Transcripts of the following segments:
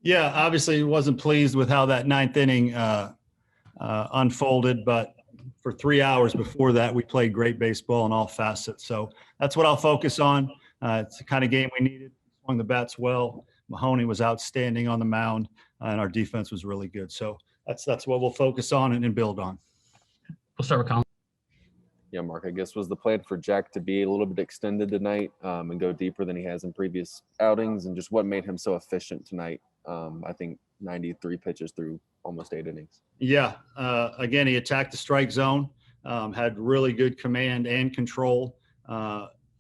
Yeah, obviously wasn't pleased with how that ninth inning unfolded, but for 3 hours before that, we played great baseball in all facets. So that's what I'll focus on. It's the kind of game we needed. Swung the bats well. Mahoney was outstanding on the mound, and our defense was really good. So that's what we'll focus on and build on. We'll start with Colin. Yeah, Mark, I guess was the plan for Jack to be a little bit extended tonight and go deeper than he has in previous outings, and just what made him so efficient tonight? I think 93 pitches through almost 8 innings. Yeah. Again, he attacked the strike zone, had really good command and control.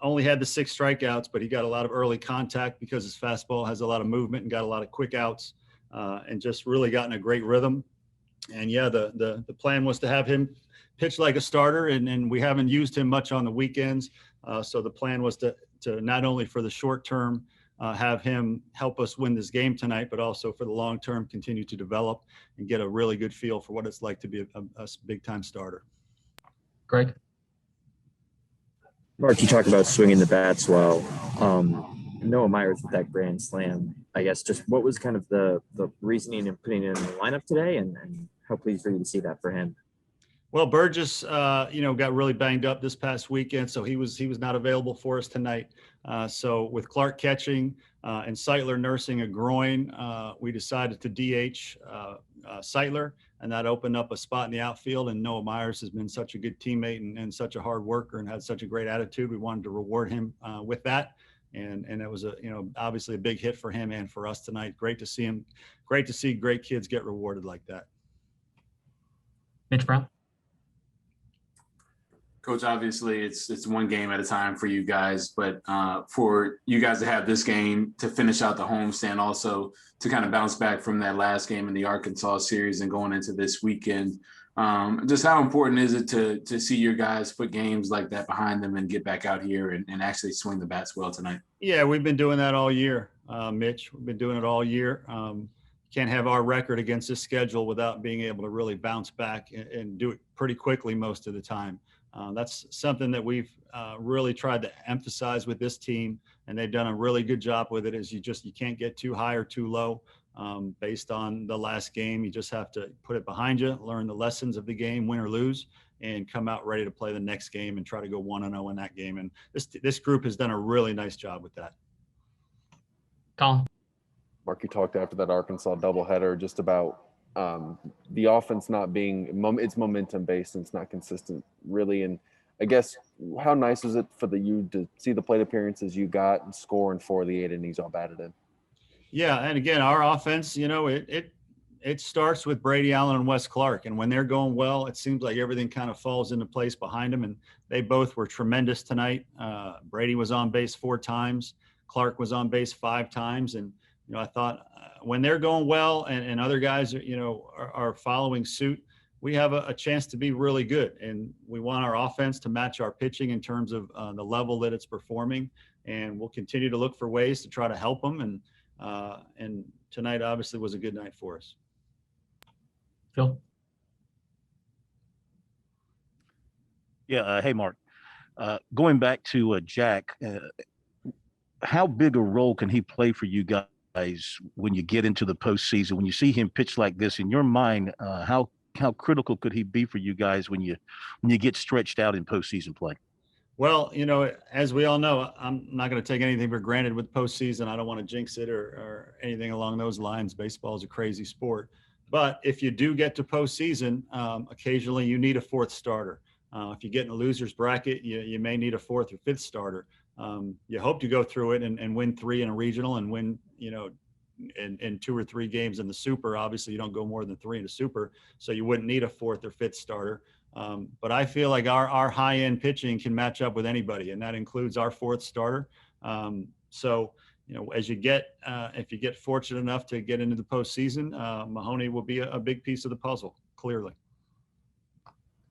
Only had the 6 strikeouts, but he got a lot of early contact because his fastball has a lot of movement and got a lot of quick outs, and just really got in a great rhythm. And yeah, the plan was to have him pitch like a starter, and we haven't used him much on the weekends. So the plan was to not only for the short term have him help us win this game tonight, but also for the long term continue to develop and get a really good feel for what it's like to be a big time starter. Greg? Mark, you talk about swinging the bats well. Noah Myers with that grand slam. I guess just what was kind of the reasoning in putting it in the lineup today, and how pleased were you to see that for him? Well, Burgess, got really banged up this past weekend, so he was not available for us tonight. So with Clark catching and Seitler nursing a groin, we decided to DH Seitler, and that opened up a spot in the outfield. And Noah Myers has been such a good teammate and such a hard worker and had such a great attitude. We wanted to reward him with that. And it was obviously a big hit for him and for us tonight. Great to see him. Great to see great kids get rewarded like that. Mitch Brown? Coach, obviously it's one game at a time for you guys, but for you guys to have this game to finish out the homestand, also to kind of bounce back from that last game in the Arkansas series and going into this weekend, just how important is it to see your guys put games like that behind them and get back out here and actually swing the bats well tonight? Yeah, we've been doing that all year, Mitch. We've been doing it all year. Can't have our record against this schedule without being able to really bounce back and do it pretty quickly most of the time. That's something that we've really tried to emphasize with this team, and they've done a really good job with it. Is you can't get too high or too low based on the last game. You just have to put it behind you, learn the lessons of the game, win or lose, and come out ready to play the next game and try to go 1-0 in that game. And this group has done a really nice job with that. Colin? Mark, you talked after that Arkansas doubleheader just about the offense not being it's momentum based and it's not consistent really. And I guess how nice is it for you to see the plate appearances you got and score in 4 of the 8 innings all batted in? Yeah, and again, our offense, it starts with Brady Allen and Wes Clark, and when they're going well, it seems like everything kind of falls into place behind them. And they both were tremendous tonight. Brady was on base 4 times, Clark was on base 5 times, and I thought when they're going well and other guys, are following suit, we have a chance to be really good. And we want our offense to match our pitching in terms of the level that it's performing. And we'll continue to look for ways to try to help them. And tonight obviously was a good night for us. Phil? Yeah. Hey, Mark. Going back to Jack, how big a role can he play for you guys when you get into the postseason? When you see him pitch like this, in your mind, how critical could he be for you guys when you get stretched out in postseason play? Well, as we all know, I'm not going to take anything for granted with postseason. I don't want to jinx it or anything along those lines. Baseball is a crazy sport. But if you do get to postseason, occasionally you need a 4th starter. If you get in a loser's bracket, you may need a 4th or 5th starter. You hope to go through it and win 3 in a regional and win, in 2 or 3 games in the super. Obviously, you don't go more than 3 in a super, so you wouldn't need a 4th or 5th starter. But I feel like our high-end pitching can match up with anybody, and that includes our 4th starter. So, as if you get fortunate enough to get into the postseason, Mahoney will be a big piece of the puzzle, clearly.